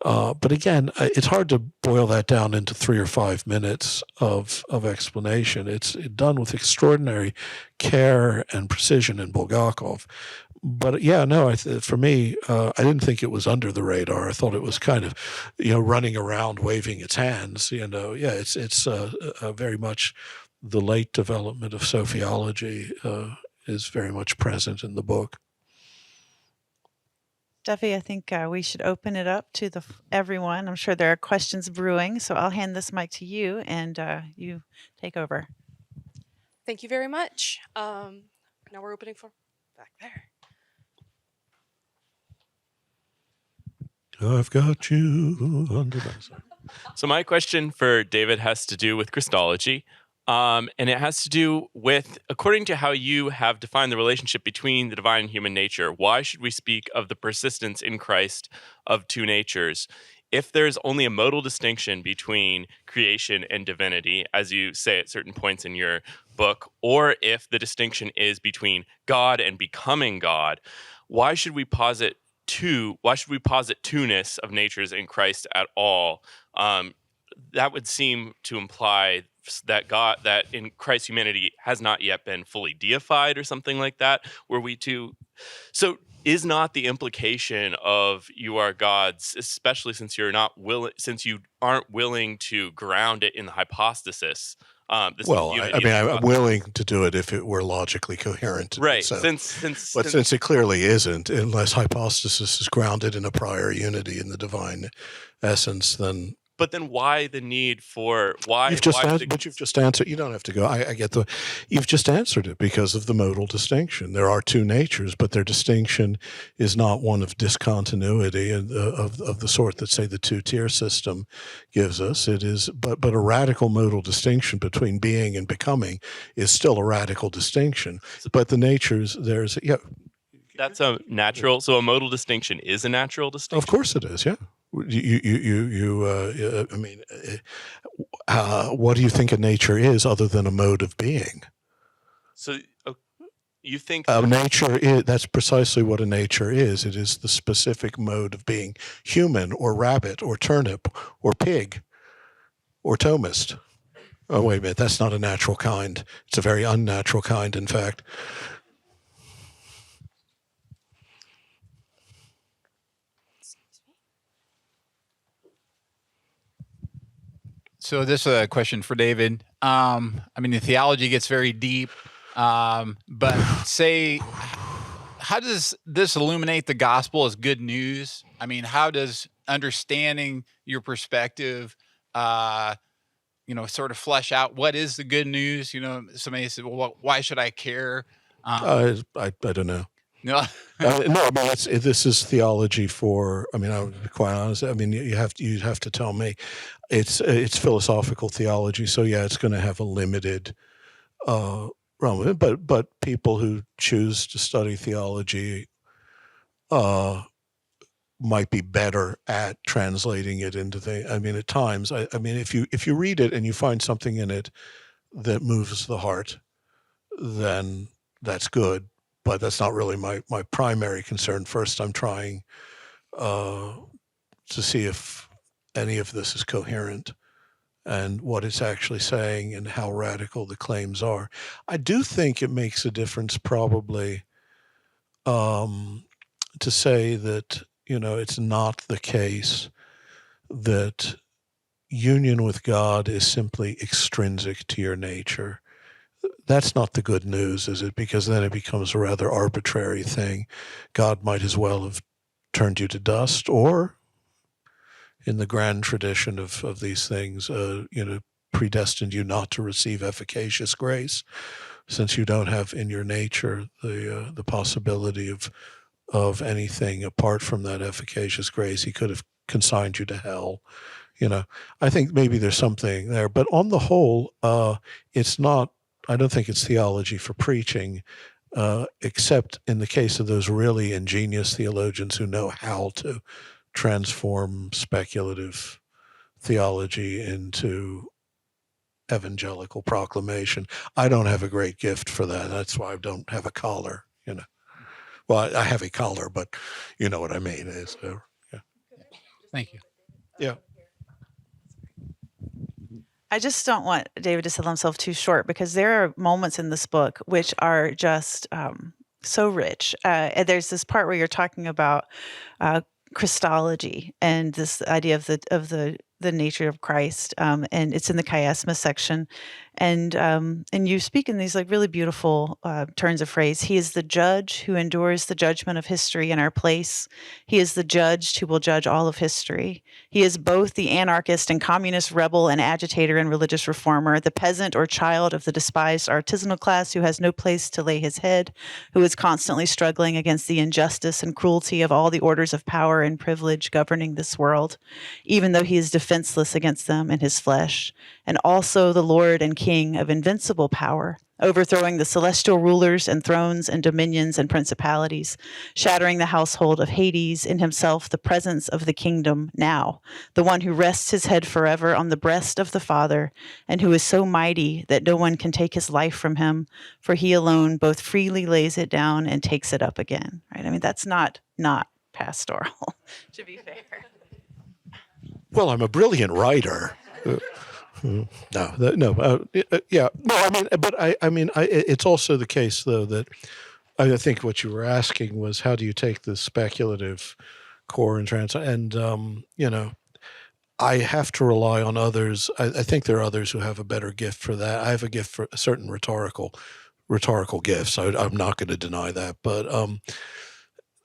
But again, it's hard to boil that down into 3 or 5 minutes of explanation. It's done with extraordinary care and precision in Bulgakov. But for me, I didn't think it was under the radar. I thought it was kind of, running around waving its hands. It's very much the late development of sophiology is very much present in the book. Steffi, I think we should open it up to everyone. I'm sure there are questions brewing, so I'll hand this mic to you, and you take over. Thank you very much. Now we're opening for back there. I've got you under my side. So my question for David has to do with Christology. And it has to do with, according to how you have defined the relationship between the divine and human nature, why should we speak of the persistence in Christ of two natures? If there's only a modal distinction between creation and divinity, as you say at certain points in your book, or if the distinction is between God and becoming God, why should we posit two-ness of natures in Christ at all? That would seem to imply that God, that in Christ's humanity has not yet been fully deified or something like that. So is not the implication of you are God's, especially since you aren't willing to ground it in the hypostasis Well, I mean, I'm willing to do it if it were logically coherent. Right. So, Since it clearly isn't, unless hypostasis is grounded in a prior unity in the divine essence, then. But then why the need for why? You've just answered. You don't have to go. I get you've just answered it because of the modal distinction. There are two natures, but their distinction is not one of discontinuity and of the sort that, say, the two-tier system gives us. It is, but a radical modal distinction between being and becoming is still a radical distinction. But the natures, that's a natural. So a modal distinction is a natural distinction. Of course it is. Yeah. What do you think a nature is other than a mode of being? So you think nature is, that's precisely what a nature is. It is the specific mode of being human or rabbit or turnip or pig or Thomist. Oh, wait a minute. That's not a natural kind. It's a very unnatural kind, in fact. So this is a question for David. I mean, the theology gets very deep, but say, how does this illuminate the gospel as good news? I mean, how does understanding your perspective, sort of flesh out what is the good news? Somebody said, well, why should I care? I don't know. No, no. I mean, this is theology for. I mean, I'll be quite honest. I mean, you'd have to tell me. It's philosophical theology, so yeah, it's going to have a limited realm. But people who choose to study theology might be better at translating it into I mean, at times, I mean, if you read it and you find something in it that moves the heart, then that's good. But that's not really my primary concern. First, I'm trying to see if any of this is coherent and what it's actually saying and how radical the claims are. I do think it makes a difference probably to say that, it's not the case that union with God is simply extrinsic to your nature. That's not the good news, is it? Because then it becomes a rather arbitrary thing. God might as well have turned you to dust, or in the grand tradition of these things, predestined you not to receive efficacious grace, since you don't have in your nature the possibility of anything apart from that efficacious grace. He could have consigned you to hell. I think maybe there's something there, but on the whole, it's not. I don't think it's theology for preaching, except in the case of those really ingenious theologians who know how to transform speculative theology into evangelical proclamation. I don't have a great gift for that. That's why I don't have a collar, Well, I have a collar, but you know what I mean. Yeah. Thank you. Yeah. I just don't want David to sell himself too short, because there are moments in this book which are just so rich. And there's this part where you're talking about Christology and this idea of the nature of Christ, and it's in the chiasma section, and you speak in these like really beautiful turns of phrase. He is the judge who endures the judgment of history in our place. He is the judge who will judge all of history. He is both the anarchist and communist rebel and agitator and religious reformer, the peasant or child of the despised artisanal class who has no place to lay his head, who is constantly struggling against the injustice and cruelty of all the orders of power and privilege governing this world, even though he is defenseless against them in his flesh, and also the Lord and King of invincible power, overthrowing the celestial rulers and thrones and dominions and principalities, shattering the household of Hades, in himself the presence of the kingdom now, the one who rests his head forever on the breast of the Father, and who is so mighty that no one can take his life from him, for he alone both freely lays it down and takes it up again. Right? I mean, that's not pastoral, to be fair. Well, I'm a brilliant writer. Yeah. No. I mean, it's also the case, though, that I think what you were asking was, how do you take the speculative core and I have to rely on others. I think there are others who have a better gift for that. I have a gift for certain rhetorical gifts. I'm not going to deny that, but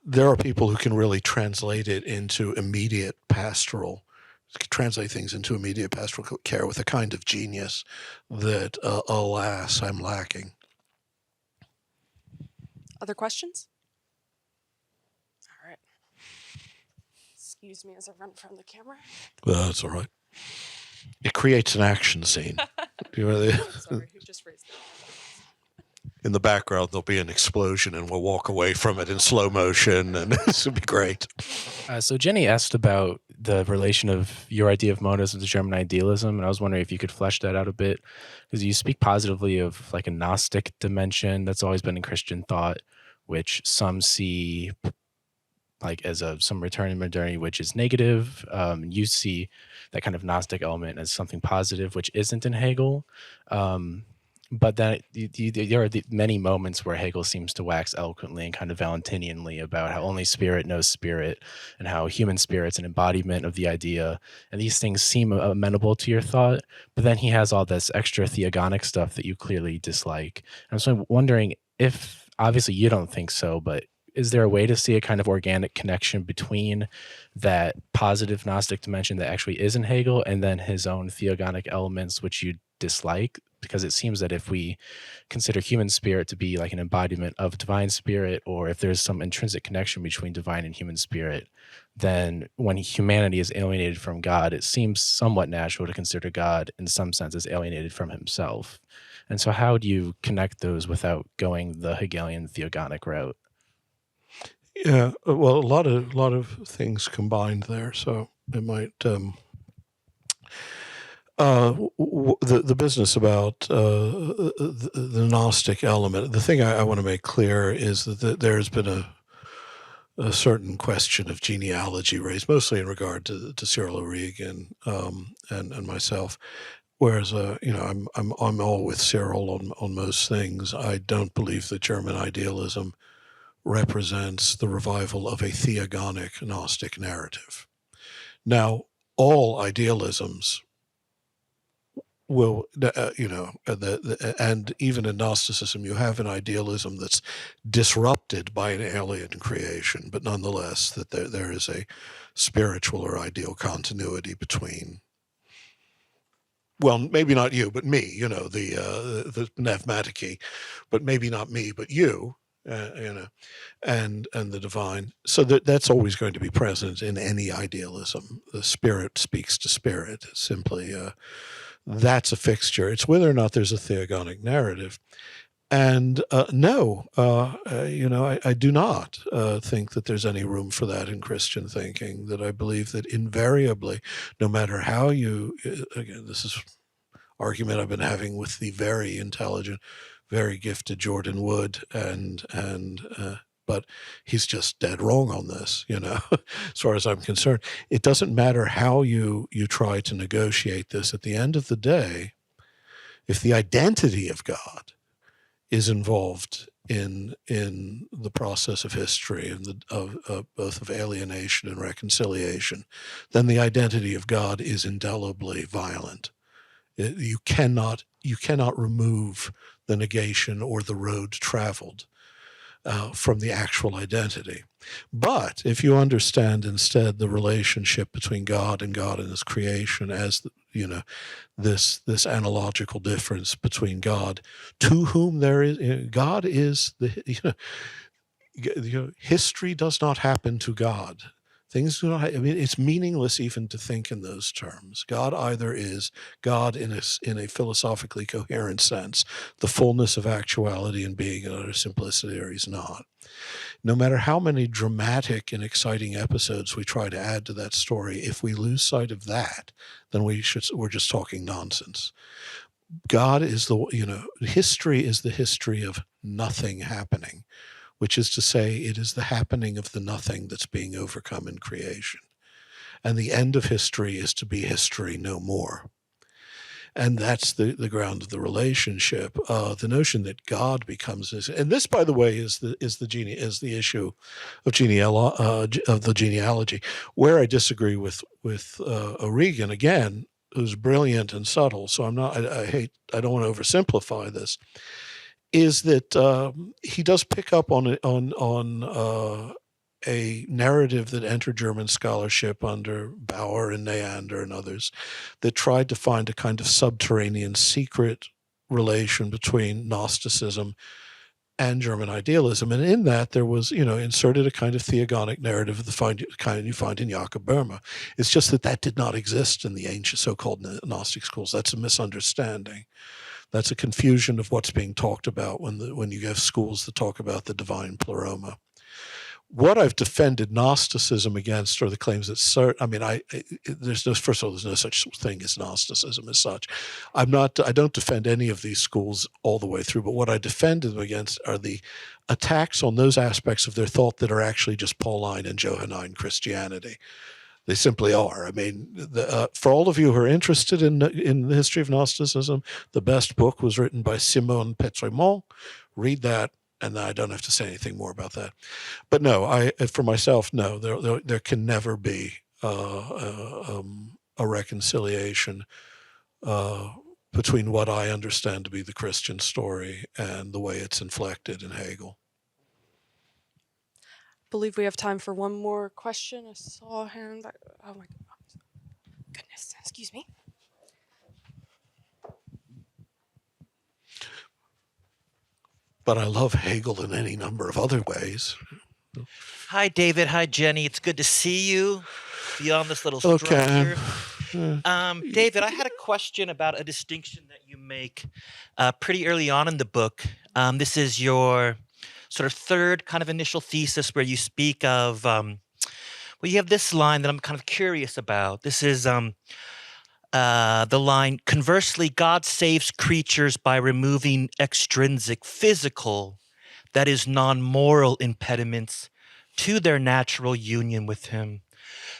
there are people who can really translate it into immediate pastoral, translate things into immediate pastoral care with a kind of genius that, alas, I'm lacking. Other questions? All right. Excuse me as I run from the camera. That's all right. It creates an action scene. Sorry, who just raised it? In the background, there'll be an explosion, and we'll walk away from it in slow motion, and this will be great. So Jenny asked about the relation of your idea of monism to German idealism, and I was wondering if you could flesh that out a bit, because you speak positively of like a Gnostic dimension that's always been in Christian thought, which some see like as some return in modernity, which is negative. You see that kind of Gnostic element as something positive, which isn't in Hegel. But then there are many moments where Hegel seems to wax eloquently and kind of Valentinianly about how only spirit knows spirit and how human spirit's an embodiment of the idea. And these things seem amenable to your thought. But then he has all this extra theogonic stuff that you clearly dislike. And I'm so wondering if, obviously you don't think so, but is there a way to see a kind of organic connection between that positive Gnostic dimension that actually is in Hegel and then his own theogonic elements, which you dislike? Because it seems that if we consider human spirit to be like an embodiment of divine spirit, or if there's some intrinsic connection between divine and human spirit, then when humanity is alienated from God, it seems somewhat natural to consider God in some sense as alienated from himself. And so how do you connect those without going the Hegelian theogonic route? Yeah, well, a lot of things combined there. So it might the business about the Gnostic element. The thing I want to make clear is that there's been a certain question of genealogy raised, mostly in regard to Cyril O'Regan and myself. Whereas I'm all with Cyril on most things. I don't believe that German idealism represents the revival of a theogonic Gnostic narrative. Now, all idealisms will, and even in Gnosticism, you have an idealism that's disrupted by an alien creation, but nonetheless, that there is a spiritual or ideal continuity between, well, maybe not you, but me, the Navmatiki, but maybe not me, but you, and the divine. So that's always going to be present in any idealism. The spirit speaks to spirit. It's simply that's a fixture. It's whether or not there's a theogonic narrative. And no, I do not think that there's any room for that in Christian thinking. That I believe that invariably, no matter how you, again, this is argument I've been having with the very intelligent, very gifted Jordan Wood, but he's just dead wrong on this, as far as I'm concerned. It doesn't matter how you try to negotiate this. At the end of the day, if the identity of God is involved in the process of history and both of alienation and reconciliation, then the identity of God is indelibly violent. You cannot remove the negation or the road traveled from the actual identity. But if you understand instead the relationship between God and His creation as this analogical difference between God, to whom there is God is the history does not happen to God. Things do not. It's meaningless even to think in those terms. God either is God in a philosophically coherent sense, the fullness of actuality and being in utter simplicity, or He's not. No matter how many dramatic and exciting episodes we try to add to that story, if we lose sight of that, then we're just talking nonsense. God is history is the history of nothing happening, which is to say, it is the happening of the nothing that's being overcome in creation. And the end of history is to be history no more. And that's the ground of the relationship. The notion that God becomes this, and this, by the way, is the issue of the genealogy, where I disagree with O'Regan again, who's brilliant and subtle. So I don't want to oversimplify this. Is that he does pick up on a narrative that entered German scholarship under Bauer and Neander and others that tried to find a kind of subterranean secret relation between Gnosticism and German idealism. And in that there was, inserted a kind of theogonic narrative of the kind you find in Jakob Böhme. It's just that did not exist in the ancient so-called Gnostic schools. That's a misunderstanding. That's a confusion of what's being talked about when you have schools that talk about the divine pleroma. What I've defended Gnosticism against are the claims that there's no such thing as Gnosticism as such. I don't defend any of these schools all the way through, but what I defend them against are the attacks on those aspects of their thought that are actually just Pauline and Johannine Christianity. They simply are. I mean, for all of you who are interested in the history of Gnosticism, the best book was written by Simone Pétremont. Read that. And I don't have to say anything more about that. But no, for myself, no, there can never be a reconciliation between what I understand to be the Christian story and the way it's inflected in Hegel. I believe we have time for one more question. I saw a hand. Oh my goodness, excuse me. But I love Hegel in any number of other ways. Hi, David. Hi, Jenny. It's good to see you beyond this little structure. David, I had a question about a distinction that you make pretty early on in the book. This is your sort of third kind of initial thesis where you speak of, you have this line that I'm kind of curious about. This is the line, conversely, God saves creatures by removing extrinsic physical, that is non-moral impediments to their natural union with him.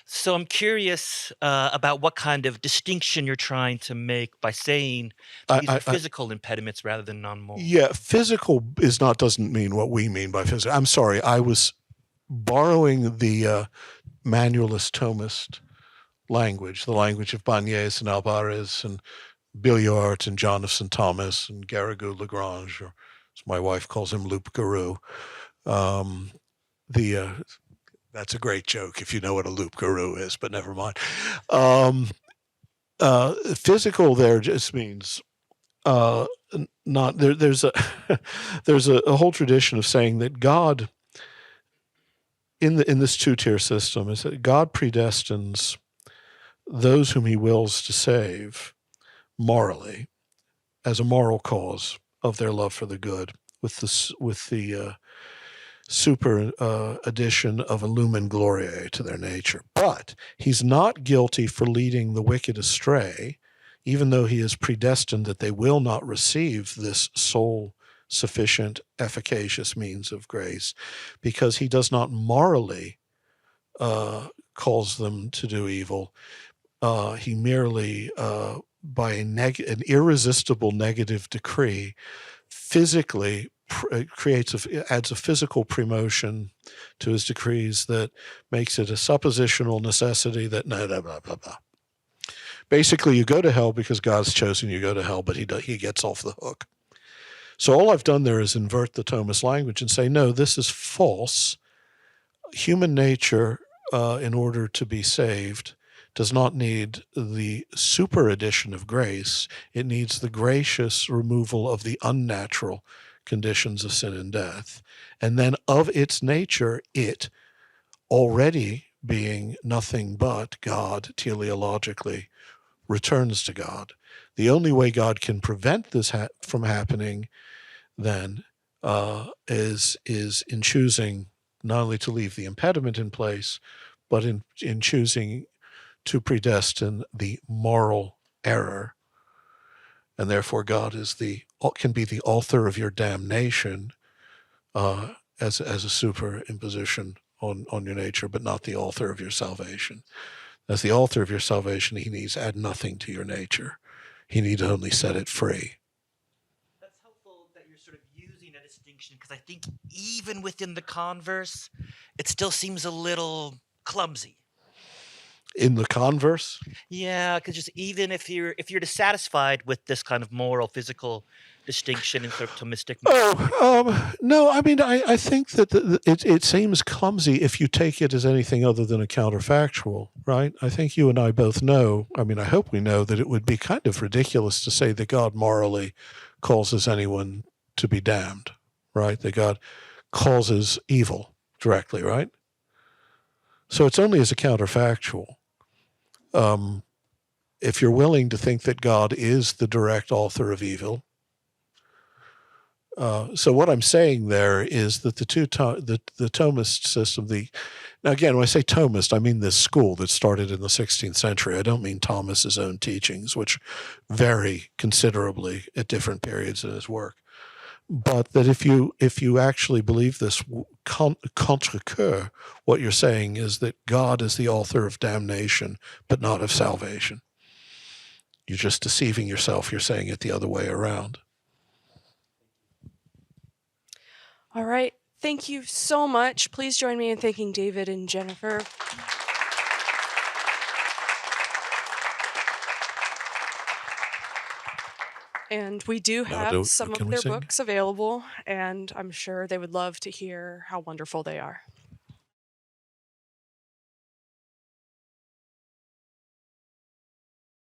So I'm curious about what kind of distinction you're trying to make by saying these are physical impediments rather than non-moral. Yeah, physical doesn't mean what we mean by physical. I'm sorry, I was borrowing the manualist Thomist language, the language of Bagnès and Alvarez and Billiart and John of St. Thomas and Garrigou Lagrange, or as my wife calls him, Loup Garou. That's a great joke if you know what a Loup Garou is, but never mind. Physical there just means not there. There's a whole tradition of saying that God in this two-tier system is that God predestines those whom he wills to save morally as a moral cause of their love for the good with the super addition of a lumen gloriae to their nature. But he's not guilty for leading the wicked astray, even though he is predestined that they will not receive this sole sufficient efficacious means of grace, because he does not morally cause them to do evil. He merely, by an irresistible negative decree, physically adds a physical premotion to his decrees that makes it a suppositional necessity that blah, blah, blah, blah. Basically, you go to hell because God's chosen you to go to hell, but he gets off the hook. So all I've done there is invert the Thomist language and say, no, this is false. Human nature, in order to be saved, does not need the super addition of grace. It needs the gracious removal of the unnatural conditions of sin and death. And then of its nature, it, already being nothing but God teleologically, returns to God. The only way God can prevent this from happening then is in choosing not only to leave the impediment in place, but in choosing to predestine the moral error. And therefore God can be the author of your damnation as a superimposition on your nature, but not the author of your salvation. As the author of your salvation, he needs add nothing to your nature. He need only set it free. That's helpful that you're sort of using a distinction, because I think even within the converse, it still seems a little clumsy. In the converse? Yeah, because just even if you're dissatisfied with this kind of moral, physical distinction in sort of Thomistic. No, I mean, I think that it seems clumsy if you take it as anything other than a counterfactual, right? I think you and I both know, I mean, I hope we know that it would be kind of ridiculous to say that God morally causes anyone to be damned, right? That God causes evil directly, right? So it's only as a counterfactual. If you're willing to think that God is the direct author of evil, so what I'm saying there is that the Thomist system, now again, when I say Thomist, I mean this school that started in the 16th century. I don't mean Thomas's own teachings, which vary considerably at different periods in his work. But that if you actually believe this contre cœur, what you're saying is that God is the author of damnation, but not of salvation. You're just deceiving yourself. You're saying it the other way around. All right. Thank you so much. Please join me in thanking David and Jennifer. And we do have some of their books available, and I'm sure they would love to hear how wonderful they are.